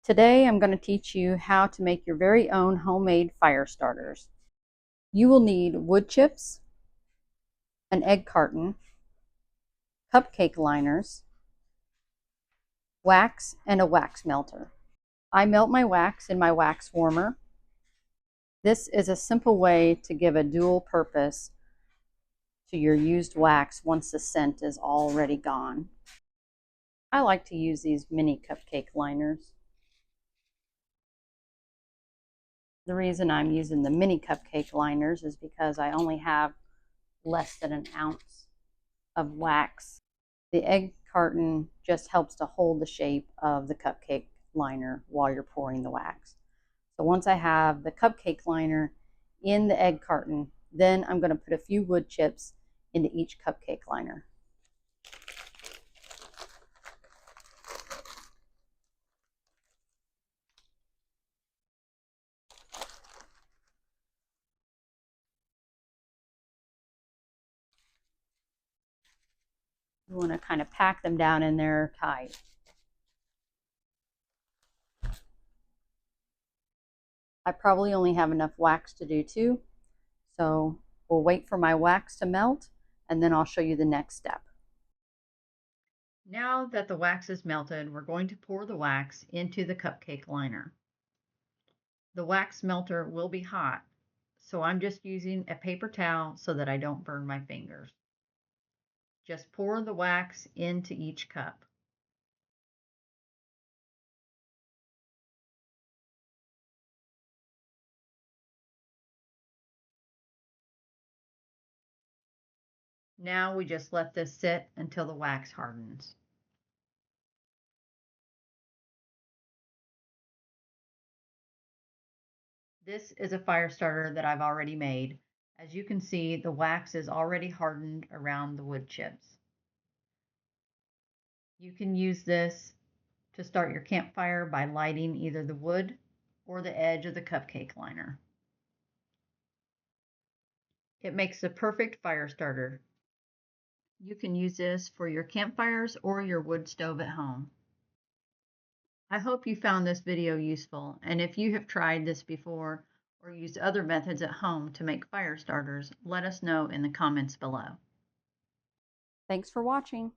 Today I'm going to teach you how to make your very own homemade fire starters. You will need wood chips, an egg carton, cupcake liners, wax, and a wax melter. I melt my wax in my wax warmer. This is a simple way to give a dual purpose to your used wax once the scent is already gone. I like to use these mini cupcake liners. The reason I'm using the mini cupcake liners is because I only have less than an ounce of wax. The egg carton just helps to hold the shape of the cupcake liner while you're pouring the wax. So once I have the cupcake liner in the egg carton, then I'm going to put a few wood chips into each cupcake liner. You want to kind of pack them down in there tight. I probably only have enough wax to do two, so we'll wait for my wax to melt and then I'll show you the next step. Now that the wax is melted, we're going to pour the wax into the cupcake liner. The wax melter will be hot, so I'm just using a paper towel so that I don't burn my fingers. Just pour the wax into each cup. Now we just let this sit until the wax hardens. This is a fire starter that I've already made. As you can see, the wax is already hardened around the wood chips. You can use this to start your campfire by lighting either the wood or the edge of the cupcake liner. It makes the perfect fire starter. You can use this for your campfires or your wood stove at home. I hope you found this video useful, and if you have tried this before or used other methods at home to make fire starters, let us know in the comments below. Thanks for watching.